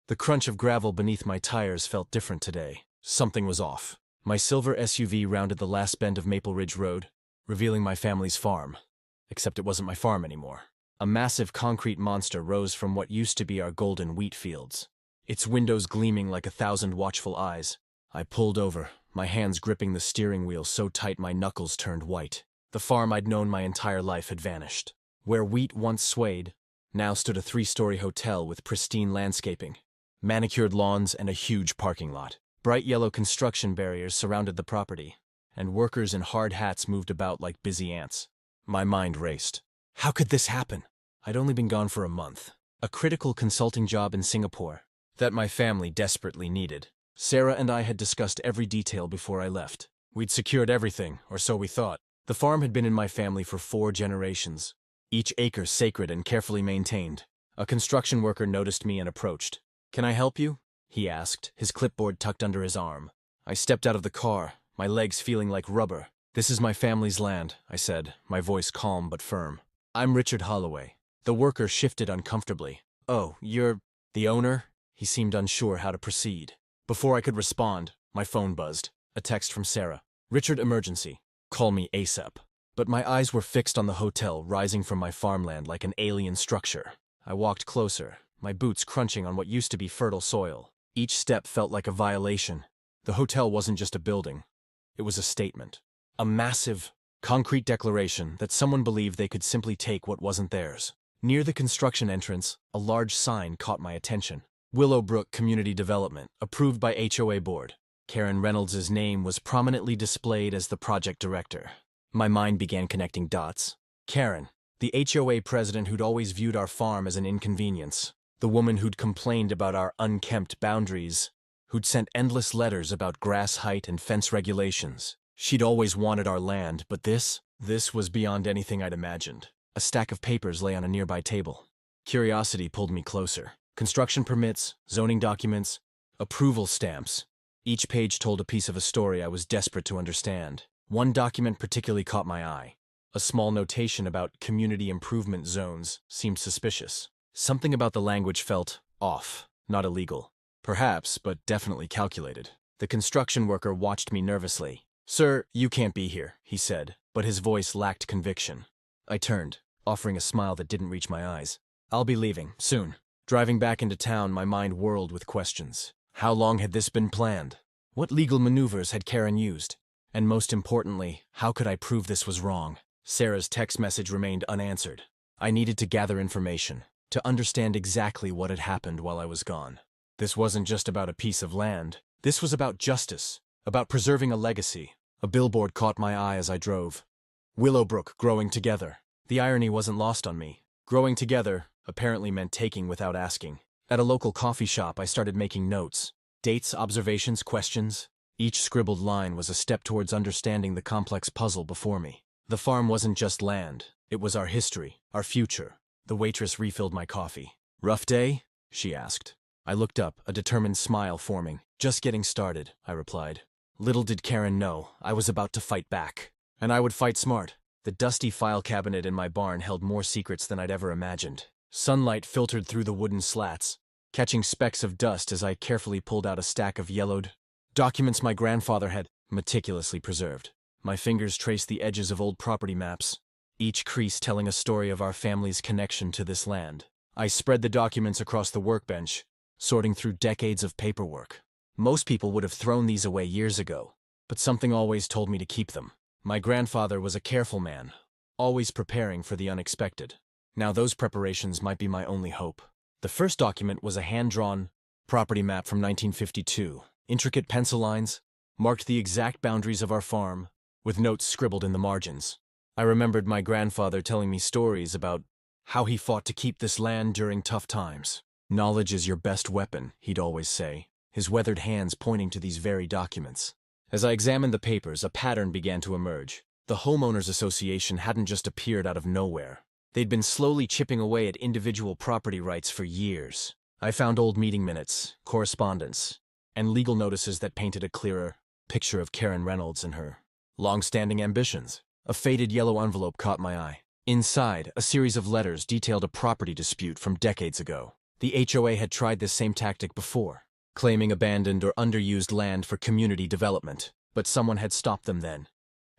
The crunch of gravel beneath my tires felt different today. Something was off. My silver SUV rounded the last bend of Maple Ridge Road, revealing my family's farm. Except it wasn't my farm anymore. A massive concrete monster rose from what used to be our golden wheat fields, its windows gleaming like 1,000 watchful eyes. I pulled over, my hands gripping the steering wheel so tight my knuckles turned white. The farm I'd known my entire life had vanished. Where wheat once swayed, now stood a 3-story hotel with pristine landscaping, manicured lawns, and a huge parking lot. Bright yellow construction barriers surrounded the property, and workers in hard hats moved about like busy ants. My mind raced. How could this happen? I'd only been gone for a month. A critical consulting job in Singapore that my family desperately needed. Sarah and I had discussed every detail before I left. We'd secured everything, or so we thought. The farm had been in my family for 4 generations, each acre sacred and carefully maintained. A construction worker noticed me and approached. "Can I help you?" he asked, his clipboard tucked under his arm. I stepped out of the car, my legs feeling like rubber. "This is my family's land," I said, my voice calm but firm. "I'm Richard Holloway." The worker shifted uncomfortably. "Oh, you're the owner?" He seemed unsure how to proceed. Before I could respond, my phone buzzed. A text from Sarah. "Richard, emergency. Call me ASAP." But my eyes were fixed on the hotel rising from my farmland like an alien structure. I walked closer, my boots crunching on what used to be fertile soil. Each step felt like a violation. The hotel wasn't just a building. It was a statement. A massive, concrete declaration that someone believed they could simply take what wasn't theirs. Near the construction entrance, a large sign caught my attention. Willowbrook Community Development, approved by HOA Board. Karen Reynolds' name was prominently displayed as the project director. My mind began connecting dots. Karen, the HOA president who'd always viewed our farm as an inconvenience. The woman who'd complained about our unkempt boundaries, who'd sent endless letters about grass height and fence regulations. She'd always wanted our land, but this was beyond anything I'd imagined. A stack of papers lay on a nearby table. Curiosity pulled me closer. Construction permits, zoning documents, approval stamps. Each page told a piece of a story I was desperate to understand. One document particularly caught my eye. A small notation about community improvement zones seemed suspicious. Something about the language felt off, not illegal. Perhaps, but definitely calculated. The construction worker watched me nervously. "Sir, you can't be here," he said, but his voice lacked conviction. I turned, offering a smile that didn't reach my eyes. "I'll be leaving, soon." Driving back into town, my mind whirled with questions. How long had this been planned? What legal maneuvers had Karen used? And most importantly, how could I prove this was wrong? Sarah's text message remained unanswered. I needed to gather information, to understand exactly what had happened while I was gone. This wasn't just about a piece of land. This was about justice, about preserving a legacy. A billboard caught my eye as I drove. Willowbrook, growing together. The irony wasn't lost on me. Growing together apparently meant taking without asking. At a local coffee shop, I started making notes. Dates, observations, questions. Each scribbled line was a step towards understanding the complex puzzle before me. The farm wasn't just land. It was our history, our future. The waitress refilled my coffee. "Rough day?" she asked. I looked up, a determined smile forming. "Just getting started," I replied. Little did Karen know, I was about to fight back. And I would fight smart. The dusty file cabinet in my barn held more secrets than I'd ever imagined. Sunlight filtered through the wooden slats, catching specks of dust as I carefully pulled out a stack of yellowed documents my grandfather had meticulously preserved. My fingers traced the edges of old property maps, each crease telling a story of our family's connection to this land. I spread the documents across the workbench, sorting through decades of paperwork. Most people would have thrown these away years ago, but something always told me to keep them. My grandfather was a careful man, always preparing for the unexpected. Now those preparations might be my only hope. The first document was a hand-drawn property map from 1952. Intricate pencil lines marked the exact boundaries of our farm, with notes scribbled in the margins. I remembered my grandfather telling me stories about how he fought to keep this land during tough times. "Knowledge is your best weapon," he'd always say, his weathered hands pointing to these very documents. As I examined the papers, a pattern began to emerge. The Homeowners Association hadn't just appeared out of nowhere. They'd been slowly chipping away at individual property rights for years. I found old meeting minutes, correspondence, and legal notices that painted a clearer picture of Karen Reynolds and her long-standing ambitions. A faded yellow envelope caught my eye. Inside, a series of letters detailed a property dispute from decades ago. The HOA had tried this same tactic before, claiming abandoned or underused land for community development, but someone had stopped them then,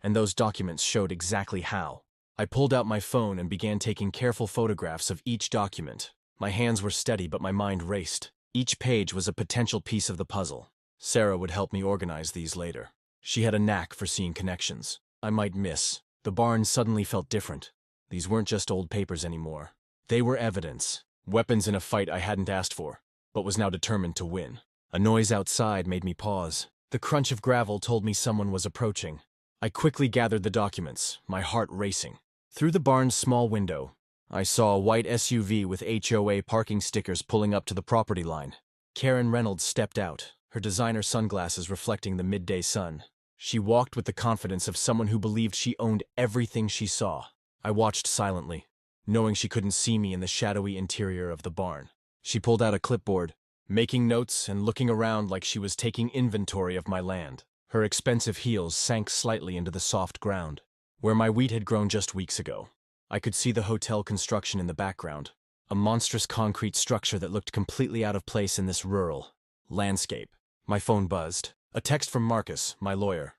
and those documents showed exactly how. I pulled out my phone and began taking careful photographs of each document. My hands were steady, but my mind raced. Each page was a potential piece of the puzzle. Sarah would help me organize these later. She had a knack for seeing connections I might miss. The barn suddenly felt different. These weren't just old papers anymore. They were evidence, weapons in a fight I hadn't asked for, but was now determined to win. A noise outside made me pause. The crunch of gravel told me someone was approaching. I quickly gathered the documents, my heart racing. Through the barn's small window, I saw a white SUV with HOA parking stickers pulling up to the property line. Karen Reynolds stepped out, her designer sunglasses reflecting the midday sun. She walked with the confidence of someone who believed she owned everything she saw. I watched silently, knowing she couldn't see me in the shadowy interior of the barn. She pulled out a clipboard, making notes and looking around like she was taking inventory of my land. Her expensive heels sank slightly into the soft ground, where my wheat had grown just weeks ago. I could see the hotel construction in the background, a monstrous concrete structure that looked completely out of place in this rural landscape. My phone buzzed. A text from Marcus, my lawyer.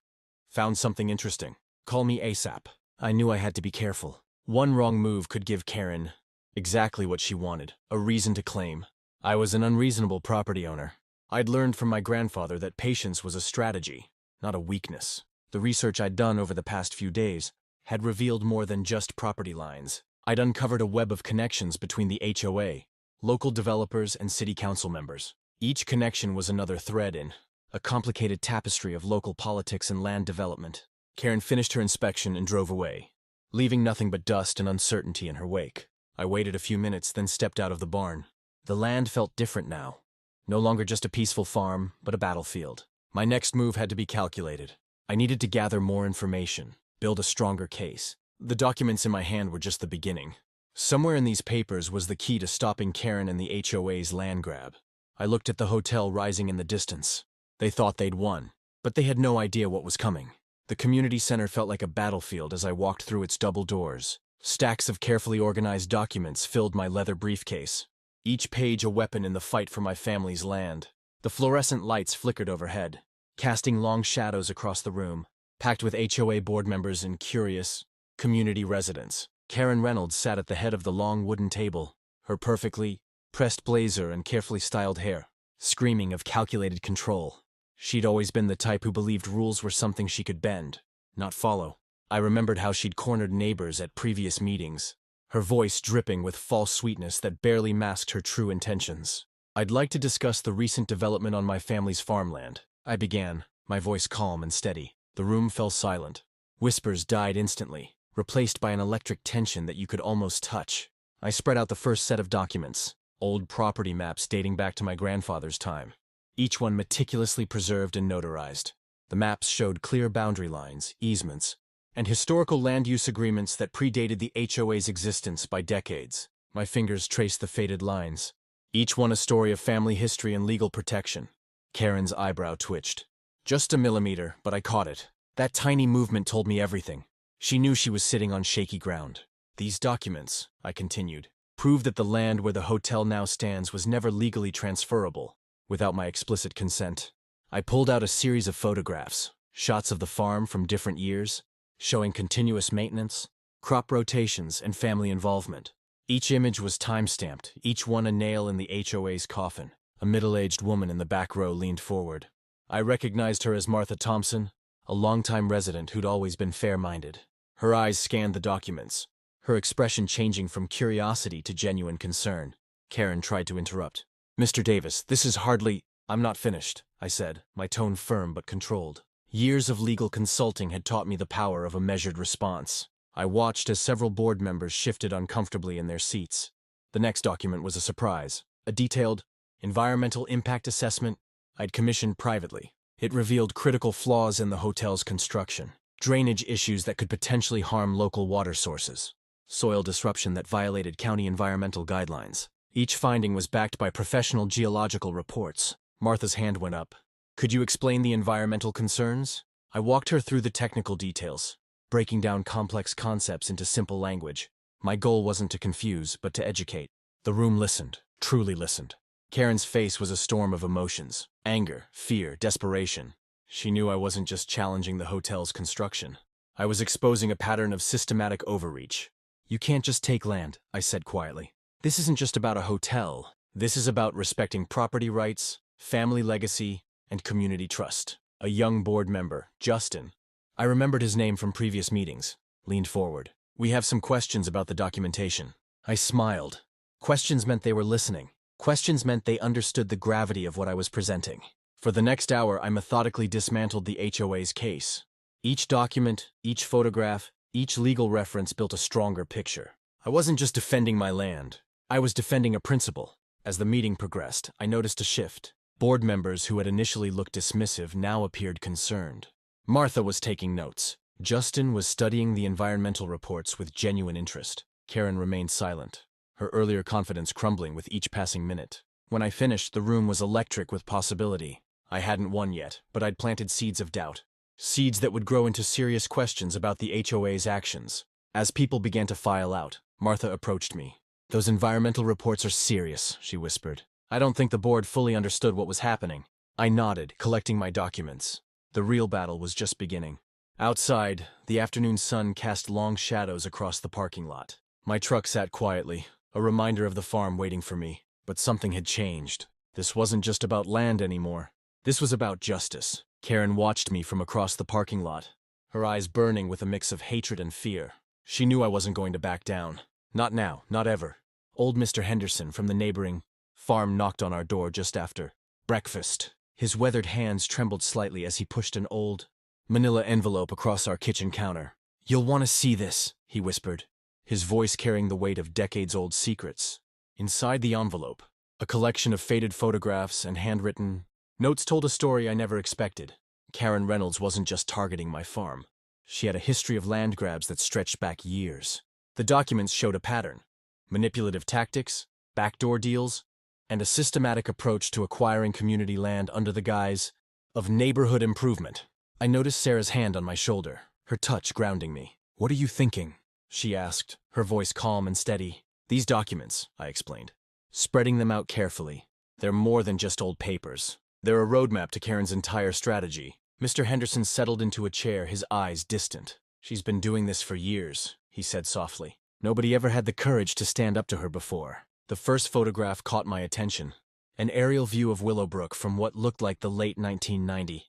Found something interesting. Call me ASAP. I knew I had to be careful. One wrong move could give Karen exactly what she wanted, a reason to claim. I was an unreasonable property owner. I'd learned from my grandfather that patience was a strategy, not a weakness. The research I'd done over the past few days had revealed more than just property lines. I'd uncovered a web of connections between the HOA, local developers, and city council members. Each connection was another thread in a complicated tapestry of local politics and land development. Karen finished her inspection and drove away, leaving nothing but dust and uncertainty in her wake. I waited a few minutes, then stepped out of the barn. The land felt different now. No longer just a peaceful farm, but a battlefield. My next move had to be calculated. I needed to gather more information, build a stronger case. The documents in my hand were just the beginning. Somewhere in these papers was the key to stopping Karen and the HOA's land grab. I looked at the hotel rising in the distance. They thought they'd won, but they had no idea what was coming. The community center felt like a battlefield as I walked through its double doors. Stacks of carefully organized documents filled my leather briefcase, each page a weapon in the fight for my family's land. The fluorescent lights flickered overhead, casting long shadows across the room, packed with HOA board members and curious community residents. Karen Reynolds sat at the head of the long wooden table, her perfectly pressed blazer and carefully styled hair screaming of calculated control. She'd always been the type who believed rules were something she could bend, not follow. I remembered how she'd cornered neighbors at previous meetings, her voice dripping with false sweetness that barely masked her true intentions. I'd like to discuss the recent development on my family's farmland, I began, my voice calm and steady. The room fell silent. Whispers died instantly, replaced by an electric tension that you could almost touch. I spread out the first set of documents, old property maps dating back to my grandfather's time, each one meticulously preserved and notarized. The maps showed clear boundary lines, easements, and historical land use agreements that predated the HOA's existence by decades. My fingers traced the faded lines, each one a story of family history and legal protection. Karen's eyebrow twitched. Just a millimeter, but I caught it. That tiny movement told me everything. She knew she was sitting on shaky ground. These documents, I continued, prove that the land where the hotel now stands was never legally transferable, without my explicit consent. I pulled out a series of photographs, shots of the farm from different years, showing continuous maintenance, crop rotations, and family involvement. Each image was time-stamped, each one a nail in the HOA's coffin. A middle-aged woman in the back row leaned forward. I recognized her as Martha Thompson, a longtime resident who'd always been fair-minded. Her eyes scanned the documents, her expression changing from curiosity to genuine concern. Karen tried to interrupt. "Mr. Davis, this is hardly—" "I'm not finished," I said, my tone firm but controlled. Years of legal consulting had taught me the power of a measured response. I watched as several board members shifted uncomfortably in their seats. The next document was a surprise. A detailed environmental impact assessment I'd commissioned privately. It revealed critical flaws in the hotel's construction, drainage issues that could potentially harm local water sources, soil disruption that violated county environmental guidelines. Each finding was backed by professional geological reports. Martha's hand went up. "Could you explain the environmental concerns?" I walked her through the technical details, breaking down complex concepts into simple language. My goal wasn't to confuse, but to educate. The room listened, truly listened. Karen's face was a storm of emotions: anger, fear, desperation. She knew I wasn't just challenging the hotel's construction. I was exposing a pattern of systematic overreach. "You can't just take land," I said quietly. "This isn't just about a hotel. This is about respecting property rights, family legacy, and community trust." A young board member, Justin, I remembered his name from previous meetings, leaned forward. "We have some questions about the documentation." I smiled. Questions meant they were listening. Questions meant they understood the gravity of what I was presenting. For the next hour, I methodically dismantled the HOA's case. Each document, each photograph, each legal reference built a stronger picture. I wasn't just defending my land. I was defending a principle. As the meeting progressed, I noticed a shift. Board members who had initially looked dismissive now appeared concerned. Martha was taking notes. Justin was studying the environmental reports with genuine interest. Karen remained silent, her earlier confidence crumbling with each passing minute. When I finished, the room was electric with possibility. I hadn't won yet, but I'd planted seeds of doubt. Seeds that would grow into serious questions about the HOA's actions. As people began to file out, Martha approached me. "Those environmental reports are serious," she whispered. "I don't think the board fully understood what was happening." I nodded, collecting my documents. The real battle was just beginning. Outside, the afternoon sun cast long shadows across the parking lot. My truck sat quietly, a reminder of the farm waiting for me. But something had changed. This wasn't just about land anymore. This was about justice. Karen watched me from across the parking lot, her eyes burning with a mix of hatred and fear. She knew I wasn't going to back down. Not now, not ever. Old Mr. Henderson from the neighboring farm knocked on our door just after breakfast. His weathered hands trembled slightly as he pushed an old manila envelope across our kitchen counter. "You'll want to see this," he whispered, his voice carrying the weight of decades-old secrets. Inside the envelope, a collection of faded photographs and handwritten notes told a story I never expected. Karen Reynolds wasn't just targeting my farm. She had a history of land grabs that stretched back years. The documents showed a pattern: manipulative tactics, backdoor deals, and a systematic approach to acquiring community land under the guise of neighborhood improvement. I noticed Sarah's hand on my shoulder, her touch grounding me. "What are you thinking?" she asked, her voice calm and steady. "These documents," I explained, spreading them out carefully. "They're more than just old papers. They're a roadmap to Karen's entire strategy." Mr. Henderson settled into a chair, his eyes distant. "She's been doing this for years," he said softly. "Nobody ever had the courage to stand up to her before." The first photograph caught my attention. An aerial view of Willowbrook from what looked like the late 1990s.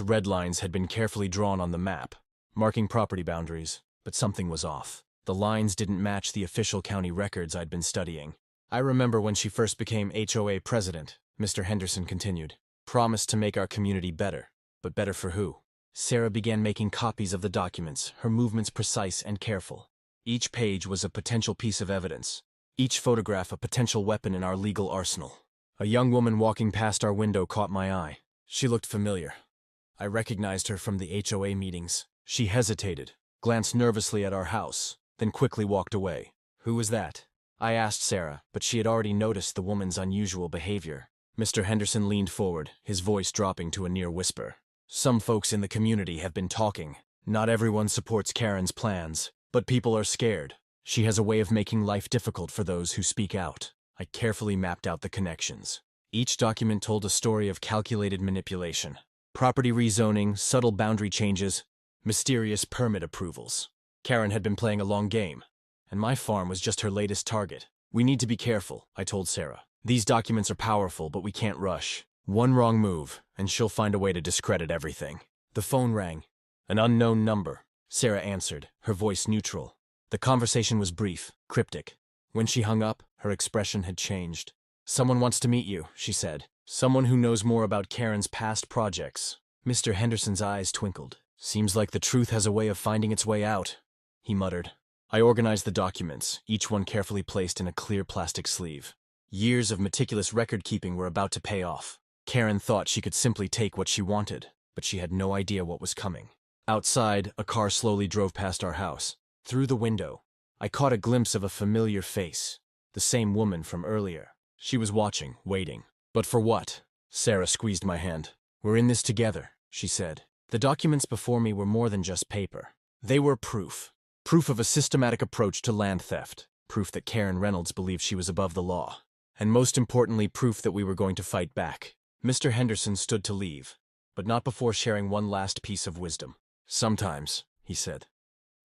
Red lines had been carefully drawn on the map, marking property boundaries, but something was off. The lines didn't match the official county records I'd been studying. "I remember when she first became HOA president," Mr. Henderson continued. "Promised to make our community better. But better for who?" Sarah began making copies of the documents, her movements precise and careful. Each page was a potential piece of evidence. Each photograph a potential weapon in our legal arsenal. A young woman walking past our window caught my eye. She looked familiar. I recognized her from the HOA meetings. She hesitated, glanced nervously at our house, then quickly walked away. "Who was that?" I asked Sarah, but she had already noticed the woman's unusual behavior. Mr. Henderson leaned forward, his voice dropping to a near whisper. "Some folks in the community have been talking. Not everyone supports Karen's plans, but people are scared. She has a way of making life difficult for those who speak out." I carefully mapped out the connections. Each document told a story of calculated manipulation. Property rezoning, subtle boundary changes, mysterious permit approvals. Karen had been playing a long game, and my farm was just her latest target. "We need to be careful," I told Sarah. "These documents are powerful, but we can't rush. One wrong move, and she'll find a way to discredit everything." The phone rang. An unknown number. Sarah answered, her voice neutral. The conversation was brief, cryptic. When she hung up, her expression had changed. "Someone wants to meet you," she said. "Someone who knows more about Karen's past projects." Mr. Henderson's eyes twinkled. "Seems like the truth has a way of finding its way out," he muttered. I organized the documents, each one carefully placed in a clear plastic sleeve. Years of meticulous record-keeping were about to pay off. Karen thought she could simply take what she wanted, but she had no idea what was coming. Outside, a car slowly drove past our house. Through the window, I caught a glimpse of a familiar face, the same woman from earlier. She was watching, waiting. "But for what?" Sarah squeezed my hand. "We're in this together," she said. The documents before me were more than just paper. They were proof. Proof of a systematic approach to land theft. Proof that Karen Reynolds believed she was above the law. and most importantly, proof that we were going to fight back. Mr. Henderson stood to leave, but not before sharing one last piece of wisdom. Sometimes, he said,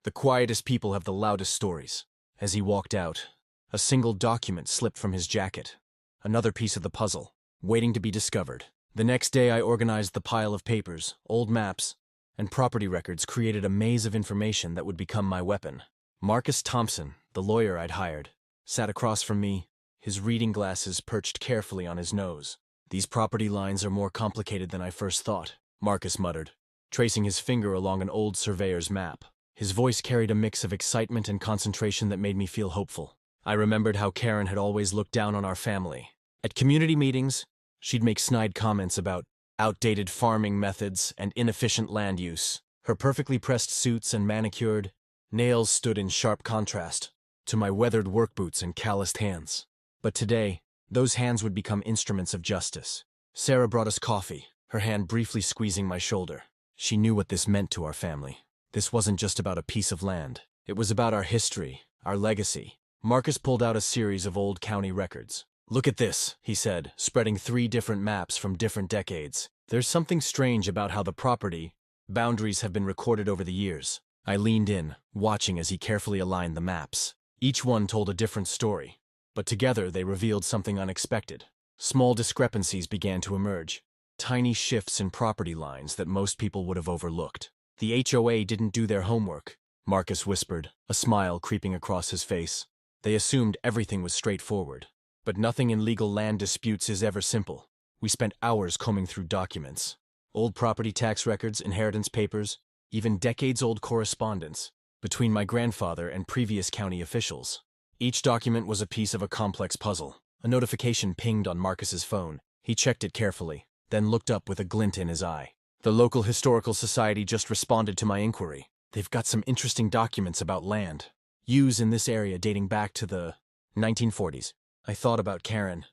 the quietest people have the loudest stories. As he walked out, a single document slipped from his jacket, another piece of the puzzle, waiting to be discovered. The next day I organized the pile of papers, old maps, and property records, created a maze of information that would become my weapon. Marcus Thompson, the lawyer I'd hired, sat across from me, his reading glasses perched carefully on his nose. These property lines are more complicated than I first thought, Marcus muttered, tracing his finger along an old surveyor's map. His voice carried a mix of excitement and concentration that made me feel hopeful. I remembered how Karen had always looked down on our family. At community meetings, she'd make snide comments about outdated farming methods and inefficient land use. Her perfectly pressed suits and manicured nails stood in sharp contrast to my weathered work boots and calloused hands. But today, those hands would become instruments of justice. Sarah brought us coffee, her hand briefly squeezing my shoulder. She knew what this meant to our family. This wasn't just about a piece of land. It was about our history, our legacy. Marcus pulled out a series of old county records. "Look at this," he said, spreading 3 different maps from different decades. "There's something strange about how the property boundaries have been recorded over the years." I leaned in, watching as he carefully aligned the maps. Each one told a different story, but together they revealed something unexpected. Small discrepancies began to emerge, tiny shifts in property lines that most people would have overlooked. "The HOA didn't do their homework," Marcus whispered, a smile creeping across his face. "They assumed everything was straightforward. But nothing in legal land disputes is ever simple. We spent hours combing through documents. Old property tax records, inheritance papers, even decades-old correspondence between my grandfather and previous county officials. Each document was a piece of a complex puzzle." A notification pinged on Marcus's phone. He checked it carefully, then looked up with a glint in his eye. "The local historical society just responded to my inquiry. They've got some interesting documents about land used in this area dating back to the 1940s. I thought about Karen,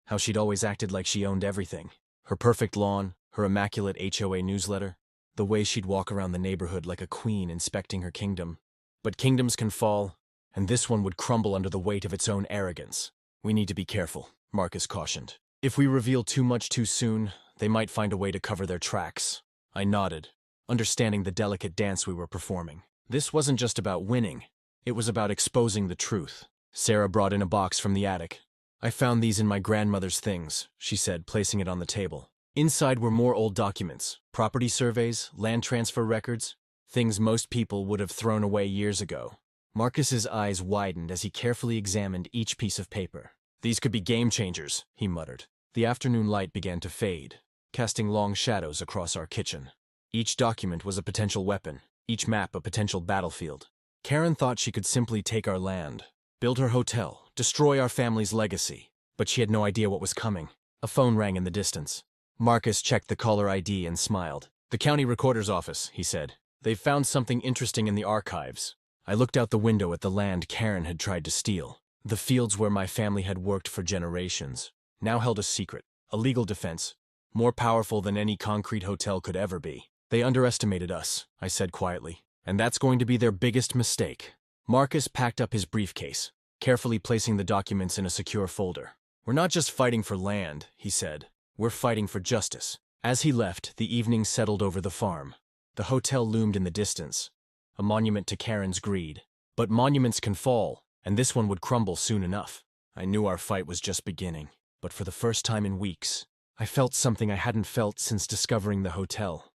how she'd always acted like she owned everything. Her perfect lawn, her immaculate HOA newsletter, the way she'd walk around the neighborhood like a queen inspecting her kingdom. But kingdoms can fall, and this one would crumble under the weight of its own arrogance. "We need to be careful," Marcus cautioned. "If we reveal too much too soon, they might find a way to cover their tracks." I nodded, understanding the delicate dance we were performing. This wasn't just about winning. It was about exposing the truth. Sarah brought in a box from the attic. "I found these in my grandmother's things," she said, placing it on the table. Inside were more old documents, property surveys, land transfer records, things most people would have thrown away years ago. Marcus's eyes widened as he carefully examined each piece of paper. "These could be game changers," he muttered. The afternoon light began to fade, casting long shadows across our kitchen. Each document was a potential weapon, each map a potential battlefield. Karen thought she could simply take our land, build her hotel, destroy our family's legacy, but she had no idea what was coming. A phone rang in the distance. Marcus checked the caller ID and smiled. "The county recorder's office," he said. "They've found something interesting in the archives." I looked out the window at the land Karen had tried to steal. The fields where my family had worked for generations now held a secret, a legal defense, more powerful than any concrete hotel could ever be. "They underestimated us," I said quietly, "and that's going to be their biggest mistake." Marcus packed up his briefcase, carefully placing the documents in a secure folder. "We're not just fighting for land," he said. "We're fighting for justice." As he left, the evening settled over the farm. The hotel loomed in the distance, a monument to Karen's greed. But monuments can fall, and this one would crumble soon enough. I knew our fight was just beginning, but for the first time in weeks, I felt something I hadn't felt since discovering the hotel.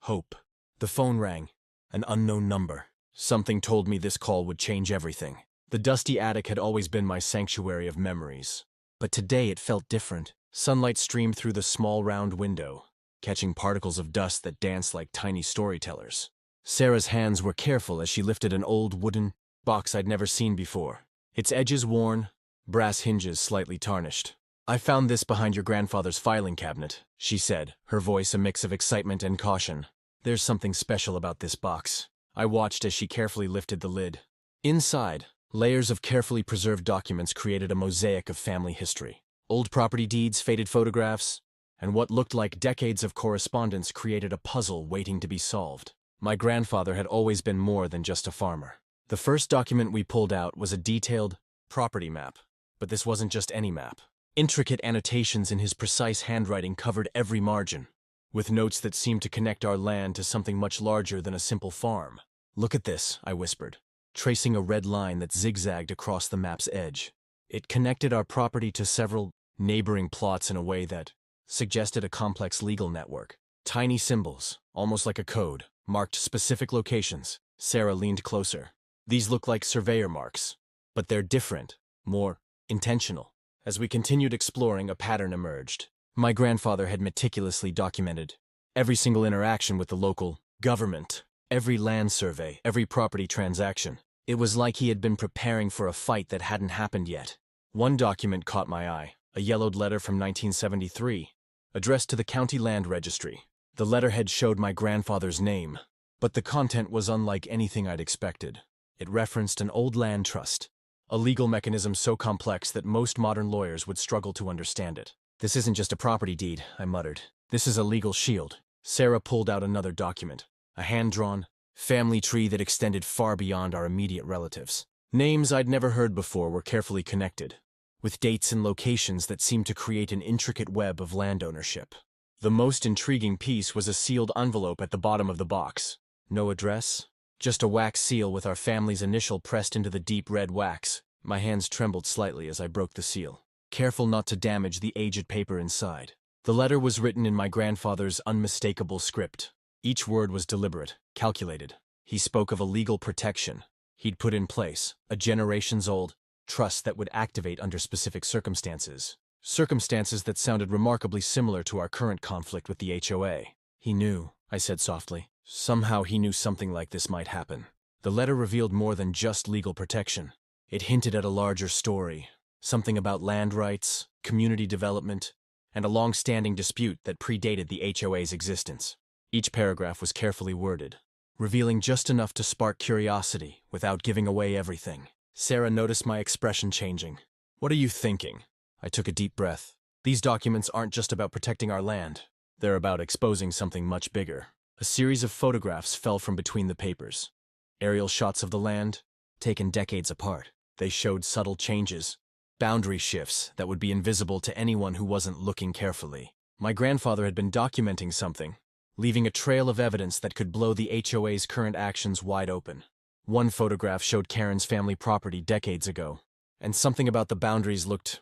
Hope. The phone rang. An unknown number. Something told me this call would change everything. The dusty attic had always been my sanctuary of memories, but today it felt different. Sunlight streamed through the small round window, catching particles of dust that danced like tiny storytellers. Sarah's hands were careful as she lifted an old wooden box I'd never seen before, its edges worn, brass hinges slightly tarnished. "I found this behind your grandfather's filing cabinet," she said, her voice a mix of excitement and caution. "There's something special about this box." I watched as she carefully lifted the lid. Inside, layers of carefully preserved documents created a mosaic of family history. Old property deeds, faded photographs, and what looked like decades of correspondence created a puzzle waiting to be solved. My grandfather had always been more than just a farmer. The first document we pulled out was a detailed property map, but this wasn't just any map. Intricate annotations in his precise handwriting covered every margin, with notes that seemed to connect our land to something much larger than a simple farm. "Look at this," I whispered, tracing a red line that zigzagged across the map's edge. It connected our property to several neighboring plots in a way that suggested a complex legal network. Tiny symbols, almost like a code, marked specific locations. Sarah leaned closer. "These look like surveyor marks, but they're different, more intentional." As we continued exploring, a pattern emerged. My grandfather had meticulously documented every single interaction with the local government, every land survey, every property transaction. It was like he had been preparing for a fight that hadn't happened yet. One document caught my eye, a yellowed letter from 1973, addressed to the County Land Registry. The letterhead showed my grandfather's name, but the content was unlike anything I'd expected. It referenced an old land trust, a legal mechanism so complex that most modern lawyers would struggle to understand it. "This isn't just a property deed," I muttered. "This is a legal shield." Sarah pulled out another document, a hand-drawn family tree that extended far beyond our immediate relatives. Names I'd never heard before were carefully connected, with dates and locations that seemed to create an intricate web of land ownership. The most intriguing piece was a sealed envelope at the bottom of the box. No address, just a wax seal with our family's initial pressed into the deep red wax. My hands trembled slightly as I broke the seal, careful not to damage the aged paper inside. The letter was written in my grandfather's unmistakable script. Each word was deliberate, calculated. He spoke of a legal protection he'd put in place, a generations-old trust that would activate under specific circumstances. Circumstances that sounded remarkably similar to our current conflict with the HOA. "He knew," I said softly. "Somehow he knew something like this might happen." The letter revealed more than just legal protection. It hinted at a larger story, something about land rights, community development, and a long-standing dispute that predated the HOA's existence. Each paragraph was carefully worded, revealing just enough to spark curiosity without giving away everything. Sarah noticed my expression changing. "What are you thinking?" I took a deep breath. "These documents aren't just about protecting our land. They're about exposing something much bigger." A series of photographs fell from between the papers. Aerial shots of the land, taken decades apart. They showed subtle changes, boundary shifts that would be invisible to anyone who wasn't looking carefully. My grandfather had been documenting something, leaving a trail of evidence that could blow the HOA's current actions wide open. One photograph showed Karen's family property decades ago, and something about the boundaries looked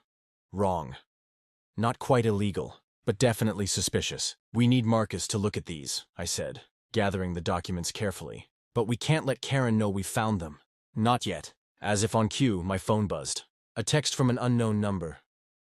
wrong. Not quite illegal, but definitely suspicious. "We need Marcus to look at these," I said, gathering the documents carefully. "But we can't let Karen know we found them." "Not yet." As if on cue, my phone buzzed. A text from an unknown number.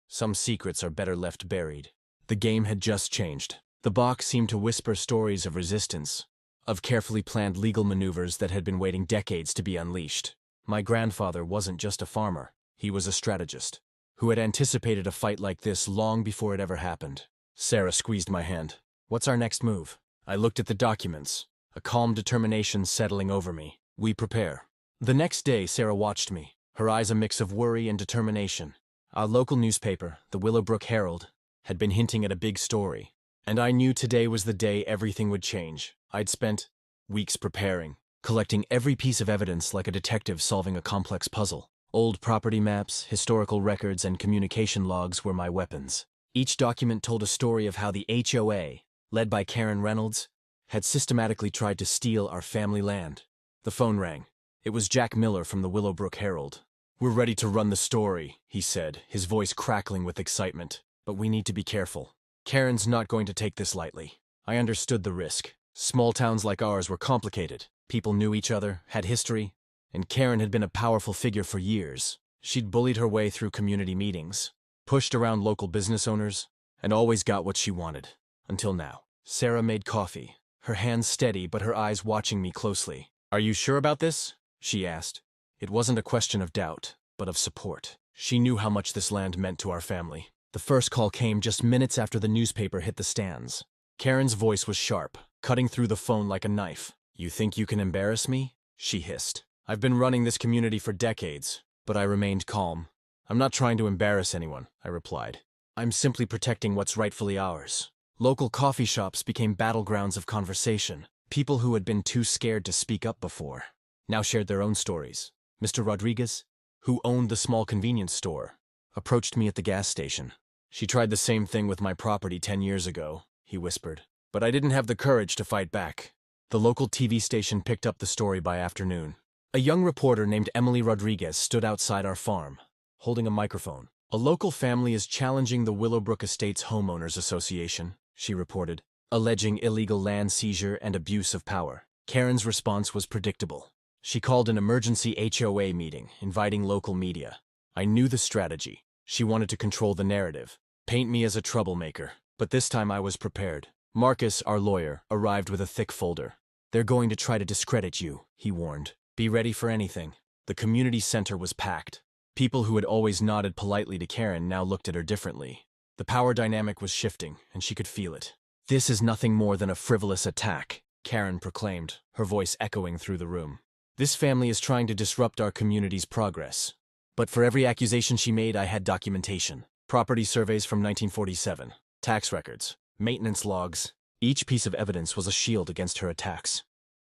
Some secrets are better left buried. The game had just changed. The box seemed to whisper stories of resistance, of carefully planned legal maneuvers that had been waiting decades to be unleashed. My grandfather wasn't just a farmer. He was a strategist, who had anticipated a fight like this long before it ever happened. Sarah squeezed my hand. "What's our next move?" I looked at the documents, a calm determination settling over me. "We prepare." The next day, Sarah watched me, her eyes a mix of worry and determination. Our local newspaper, the Willowbrook Herald, had been hinting at a big story, and I knew today was the day everything would change. I'd spent weeks preparing, collecting every piece of evidence like a detective solving a complex puzzle. Old property maps, historical records, and communication logs were my weapons. Each document told a story of how the HOA, led by Karen Reynolds, had systematically tried to steal our family land. The phone rang. It was Jack Miller from the Willowbrook Herald. "We're ready to run the story," he said, his voice crackling with excitement. "But we need to be careful. Karen's not going to take this lightly." I understood the risk. Small towns like ours were complicated. People knew each other, had history, and Karen had been a powerful figure for years. She'd bullied her way through community meetings, pushed around local business owners, and always got what she wanted. Until now. Sarah made coffee, her hands steady but her eyes watching me closely. "Are you sure about this?" she asked. It wasn't a question of doubt, but of support. She knew how much this land meant to our family. The first call came just minutes after the newspaper hit the stands. Karen's voice was sharp, cutting through the phone like a knife. "You think you can embarrass me?" she hissed. "I've been running this community for decades," but I remained calm. "I'm not trying to embarrass anyone," I replied. "I'm simply protecting what's rightfully ours." Local coffee shops became battlegrounds of conversation. People who had been too scared to speak up before now shared their own stories. Mr. Rodriguez, who owned the small convenience store, approached me at the gas station. She tried the same thing with my property 10 years ago, he whispered. But I didn't have the courage to fight back. The local TV station picked up the story by afternoon. A young reporter named Emily Rodriguez stood outside our farm, holding a microphone. A local family is challenging the Willowbrook Estates Homeowners Association, she reported, alleging illegal land seizure and abuse of power. Karen's response was predictable. She called an emergency HOA meeting, inviting local media. I knew the strategy. She wanted to control the narrative, paint me as a troublemaker. But this time I was prepared. Marcus, our lawyer, arrived with a thick folder. They're going to try to discredit you, he warned. Be ready for anything. The community center was packed. People who had always nodded politely to Karen now looked at her differently. The power dynamic was shifting, and she could feel it. This is nothing more than a frivolous attack, Karen proclaimed, her voice echoing through the room. This family is trying to disrupt our community's progress. But for every accusation she made, I had documentation. Property surveys from 1947, tax records, maintenance logs. Each piece of evidence was a shield against her attacks.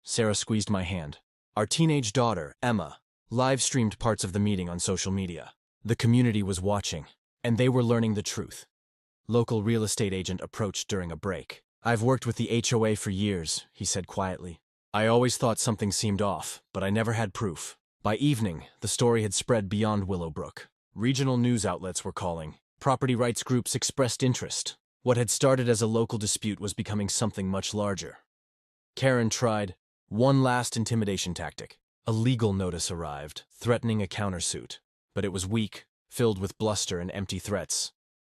Sarah squeezed my hand. Our teenage daughter, Emma, live-streamed parts of the meeting on social media. The community was watching, and they were learning the truth. Local real estate agent approached during a break. I've worked with the HOA for years, he said quietly. I always thought something seemed off, but I never had proof. By evening, the story had spread beyond Willowbrook. Regional news outlets were calling. Property rights groups expressed interest. What had started as a local dispute was becoming something much larger. Karen tried one last intimidation tactic. A legal notice arrived, threatening a countersuit. But it was weak, filled with bluster and empty threats.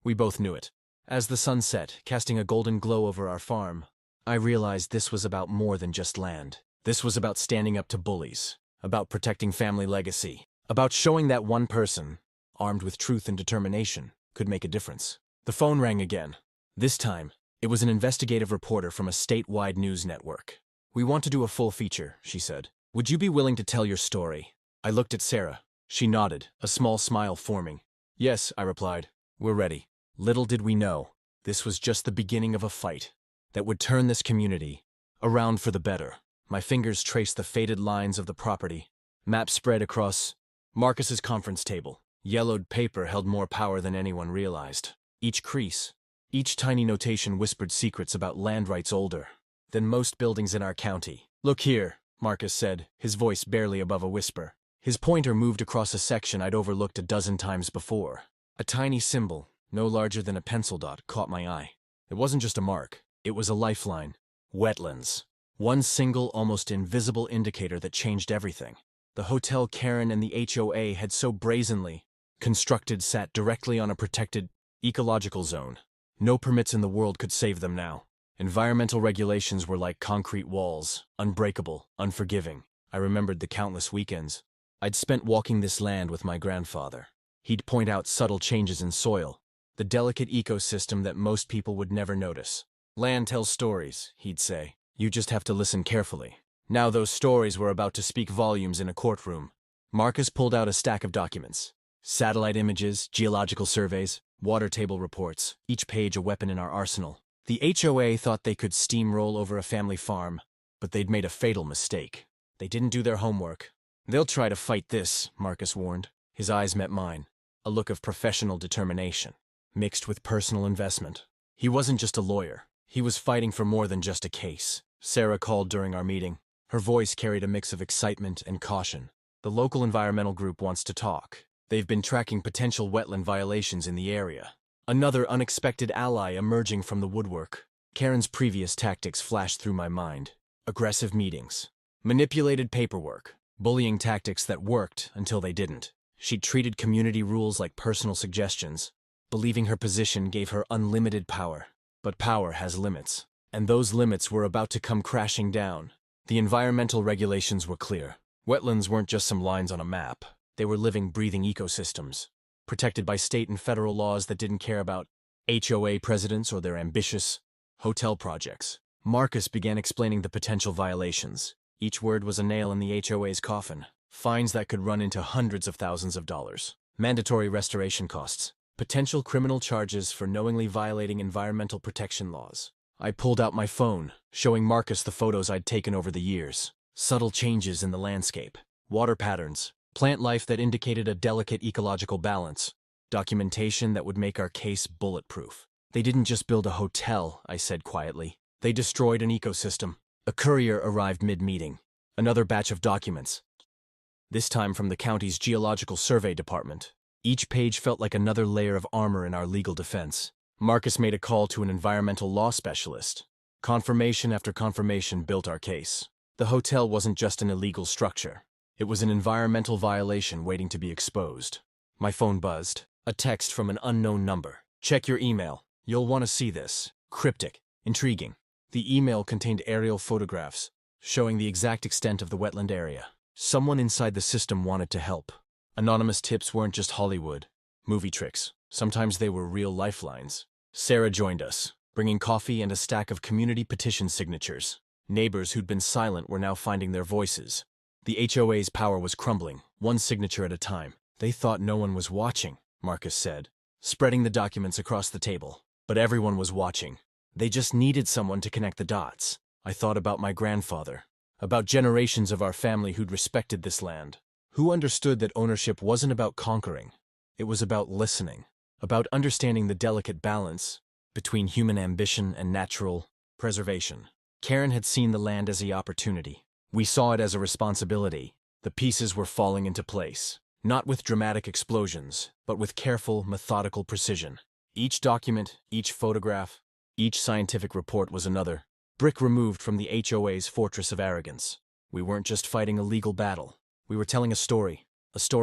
We both knew it. As the sun set, casting a golden glow over our farm, I realized this was about more than just land. This was about standing up to bullies, about protecting family legacy, about showing that one person, armed with truth and determination, could make a difference. The phone rang again. This time, it was an investigative reporter from a statewide news network. We want to do a full feature, she said. Would you be willing to tell your story? I looked at Sarah. She nodded, a small smile forming. Yes, I replied. We're ready. Little did we know, this was just the beginning of a fight that would turn this community around for the better. My fingers traced the faded lines of the property. Map spread across Marcus's conference table. Yellowed paper held more power than anyone realized. Each crease, each tiny notation whispered secrets about land rights older than most buildings in our county. Look here, Marcus said, his voice barely above a whisper. His pointer moved across a section I'd overlooked a dozen times before. A tiny symbol, no larger than a pencil dot, caught my eye. It wasn't just a mark. It was a lifeline. Wetlands. One single, almost invisible indicator that changed everything. The hotel Karen and the HOA had so brazenly constructed sat directly on a protected ecological zone. No permits in the world could save them now. Environmental regulations were like concrete walls, unbreakable, unforgiving. I remembered the countless weekends I'd spent walking this land with my grandfather. He'd point out subtle changes in soil, the delicate ecosystem that most people would never notice. Land tells stories, he'd say. You just have to listen carefully. Now those stories were about to speak volumes in a courtroom. Marcus pulled out a stack of documents. Satellite images, geological surveys, water table reports, each page a weapon in our arsenal. The HOA thought they could steamroll over a family farm, but they'd made a fatal mistake. They didn't do their homework. They'll try to fight this, Marcus warned. His eyes met mine, a look of professional determination, mixed with personal investment. He wasn't just a lawyer. He was fighting for more than just a case. Sarah called during our meeting. Her voice carried a mix of excitement and caution. The local environmental group wants to talk. They've been tracking potential wetland violations in the area. Another unexpected ally emerging from the woodwork. Karen's previous tactics flashed through my mind. Aggressive meetings, manipulated paperwork, bullying tactics that worked until they didn't. She'd treated community rules like personal suggestions, believing her position gave her unlimited power. But power has limits, and those limits were about to come crashing down. The environmental regulations were clear. Wetlands weren't just some lines on a map. They were living, breathing ecosystems, protected by state and federal laws that didn't care about HOA presidents or their ambitious hotel projects. Marcus began explaining the potential violations. Each word was a nail in the HOA's coffin. Fines that could run into hundreds of thousands of dollars. Mandatory restoration costs. Potential criminal charges for knowingly violating environmental protection laws. I pulled out my phone, showing Marcus the photos I'd taken over the years. Subtle changes in the landscape. Water patterns. Plant life that indicated a delicate ecological balance. Documentation that would make our case bulletproof. They didn't just build a hotel, I said quietly. They destroyed an ecosystem. A courier arrived mid-meeting. Another batch of documents. This time from the county's Geological Survey Department. Each page felt like another layer of armor in our legal defense. Marcus made a call to an environmental law specialist. Confirmation after confirmation built our case. The hotel wasn't just an illegal structure. It was an environmental violation waiting to be exposed. My phone buzzed. A text from an unknown number. Check your email. You'll want to see this. Cryptic. Intriguing. The email contained aerial photographs showing the exact extent of the wetland area. Someone inside the system wanted to help. Anonymous tips weren't just Hollywood, movie tricks. Sometimes they were real lifelines. Sarah joined us, bringing coffee and a stack of community petition signatures. Neighbors who'd been silent were now finding their voices. The HOA's power was crumbling, one signature at a time. They thought no one was watching, Marcus said, spreading the documents across the table. But everyone was watching. They just needed someone to connect the dots. I thought about my grandfather, about generations of our family who'd respected this land, who understood that ownership wasn't about conquering. It was about listening, about understanding the delicate balance between human ambition and natural preservation. Karen had seen the land as an opportunity. We saw it as a responsibility. The pieces were falling into place, not with dramatic explosions, but with careful, methodical precision. Each document, each photograph, each scientific report was another brick removed from the HOA's fortress of arrogance. We weren't just fighting a legal battle. We were telling a story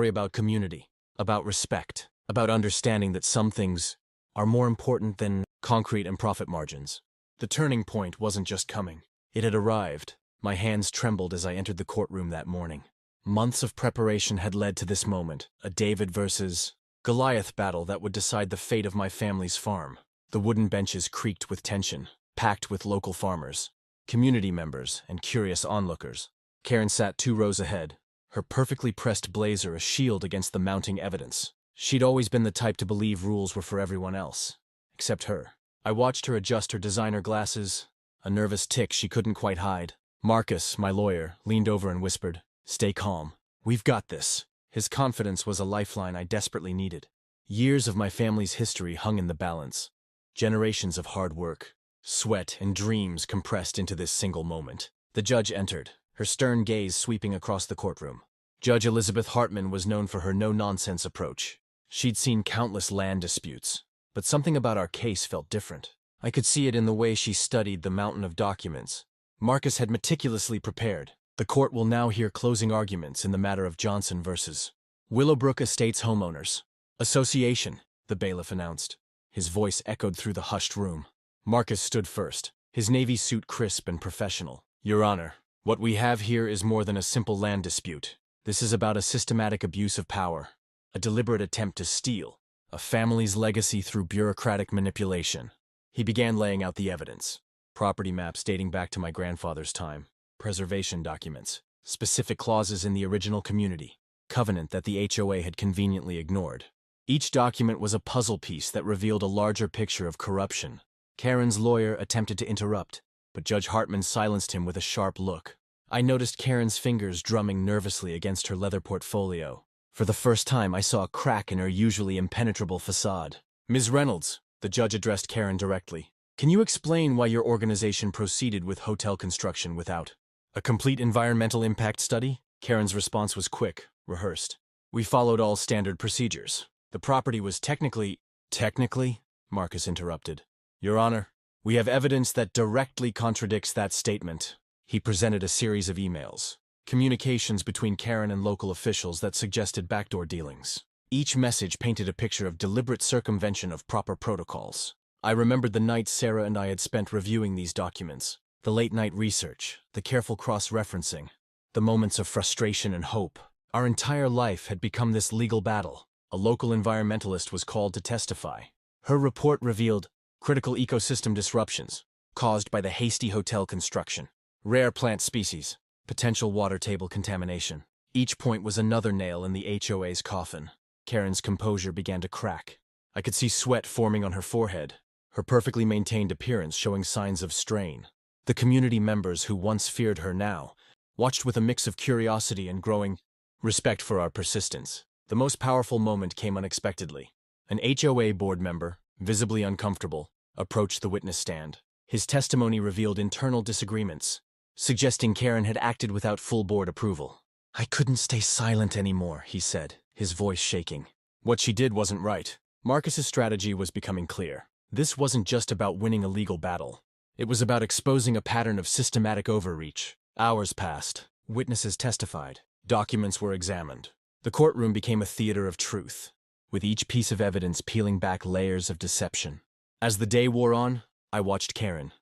about community, about respect, about understanding that some things are more important than concrete and profit margins. The turning point wasn't just coming. It had arrived. My hands trembled as I entered the courtroom that morning. Months of preparation had led to this moment, a David versus Goliath battle that would decide the fate of my family's farm. The wooden benches creaked with tension, packed with local farmers, community members, and curious onlookers. Karen sat 2 rows ahead, her perfectly pressed blazer a shield against the mounting evidence. She'd always been the type to believe rules were for everyone else, except her. I watched her adjust her designer glasses, a nervous tic she couldn't quite hide. Marcus, my lawyer, leaned over and whispered, "Stay calm. We've got this." His confidence was a lifeline I desperately needed. Years of my family's history hung in the balance. Generations of hard work, sweat, and dreams compressed into this single moment. The judge entered, her stern gaze sweeping across the courtroom. Judge Elizabeth Hartman was known for her no-nonsense approach. She'd seen countless land disputes, but something about our case felt different. I could see it in the way she studied the mountain of documents Marcus had meticulously prepared. The court will now hear closing arguments in the matter of Johnson versus Willowbrook Estates Homeowners Association, the bailiff announced. His voice echoed through the hushed room. Marcus stood first, his navy suit crisp and professional. "Your Honor, what we have here is more than a simple land dispute. This is about a systematic abuse of power, a deliberate attempt to steal a family's legacy through bureaucratic manipulation." He began laying out the evidence. Property maps dating back to my grandfather's time, preservation documents, specific clauses in the original community covenant that the HOA had conveniently ignored. Each document was a puzzle piece that revealed a larger picture of corruption. Karen's lawyer attempted to interrupt, but Judge Hartman silenced him with a sharp look. I noticed Karen's fingers drumming nervously against her leather portfolio. For the first time, I saw a crack in her usually impenetrable facade. "Ms. Reynolds," the judge addressed Karen directly, "can you explain why your organization proceeded with hotel construction without a complete environmental impact study?" Karen's response was quick, rehearsed. "We followed all standard procedures. The property was technically..." "Technically?" Marcus interrupted. "Your Honor, we have evidence that directly contradicts that statement." He presented a series of emails, communications between Karen and local officials that suggested backdoor dealings. Each message painted a picture of deliberate circumvention of proper protocols. I remembered the nights Sarah and I had spent reviewing these documents, the late-night research, the careful cross-referencing, the moments of frustration and hope. Our entire life had become this legal battle. A local environmentalist was called to testify. Her report revealed critical ecosystem disruptions caused by the hasty hotel construction, rare plant species, potential water table contamination. Each point was another nail in the HOA's coffin. Karen's composure began to crack. I could see sweat forming on her forehead, her perfectly maintained appearance showing signs of strain. The community members who once feared her now watched with a mix of curiosity and growing respect for our persistence. The most powerful moment came unexpectedly. An HOA board member, visibly uncomfortable, approached the witness stand. His testimony revealed internal disagreements, suggesting Karen had acted without full board approval. "I couldn't stay silent anymore," he said, his voice shaking. What she did wasn't right. Marcus's strategy was becoming clear. This wasn't just about winning a legal battle. It was about exposing a pattern of systematic overreach. Hours passed. Witnesses testified. Documents were examined. The courtroom became a theater of truth, with each piece of evidence peeling back layers of deception. As the day wore on, I watched Karen.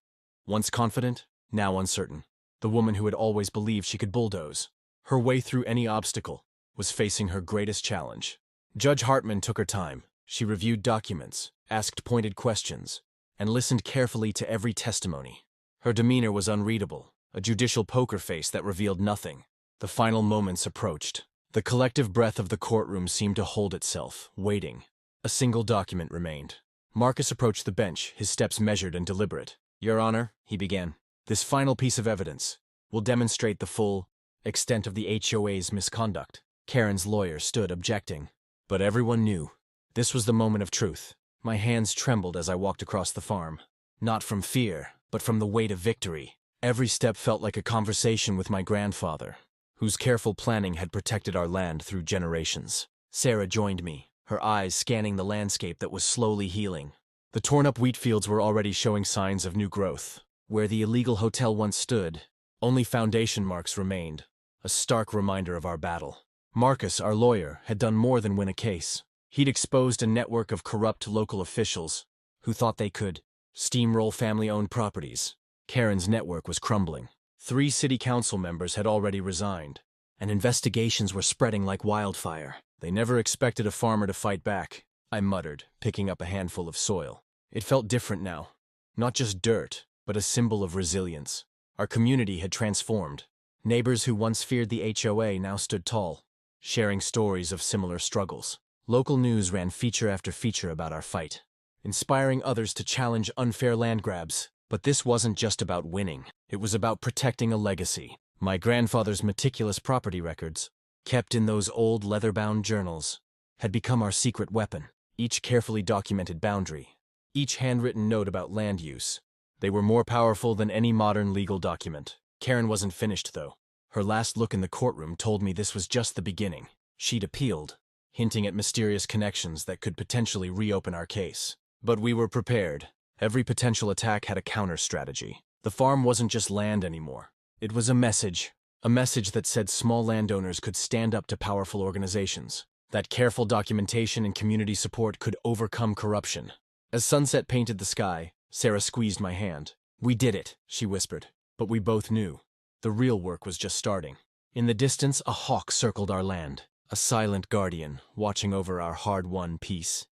Once confident, now uncertain. The woman who had always believed she could bulldoze her way through any obstacle was facing her greatest challenge. Judge Hartman took her time. She reviewed documents, asked pointed questions, and listened carefully to every testimony. Her demeanor was unreadable, a judicial poker face that revealed nothing. The final moments approached. The collective breath of the courtroom seemed to hold itself, waiting. A single document remained. Marcus approached the bench, his steps measured and deliberate. "Your Honor," he began, "this final piece of evidence will demonstrate the full extent of the HOA's misconduct." Karen's lawyer stood objecting. But everyone knew. This was the moment of truth. My hands trembled as I walked across the farm. Not from fear, but from the weight of victory. Every step felt like a conversation with my grandfather, whose careful planning had protected our land through generations. Sarah joined me, her eyes scanning the landscape that was slowly healing. The torn-up wheat fields were already showing signs of new growth. Where the illegal hotel once stood, only foundation marks remained, a stark reminder of our battle. Marcus, our lawyer, had done more than win a case. He'd exposed a network of corrupt local officials who thought they could steamroll family-owned properties. Karen's network was crumbling. 3 city council members had already resigned, and investigations were spreading like wildfire. They never expected a farmer to fight back, I muttered, picking up a handful of soil. It felt different now. Not just dirt, but a symbol of resilience. Our community had transformed. Neighbors who once feared the HOA now stood tall, sharing stories of similar struggles. Local news ran feature after feature about our fight, inspiring others to challenge unfair land grabs. But this wasn't just about winning. It was about protecting a legacy. My grandfather's meticulous property records, kept in those old leather-bound journals, had become our secret weapon. Each carefully documented boundary, each handwritten note about land use, they were more powerful than any modern legal document. Karen wasn't finished, though. Her last look in the courtroom told me this was just the beginning. She'd appealed, hinting at mysterious connections that could potentially reopen our case. But we were prepared. Every potential attack had a counter-strategy. The farm wasn't just land anymore. It was a message that said small landowners could stand up to powerful organizations, that careful documentation and community support could overcome corruption. As sunset painted the sky, Sarah squeezed my hand. "We did it," she whispered. But we both knew. The real work was just starting. In the distance, a hawk circled our land, a silent guardian watching over our hard-won peace.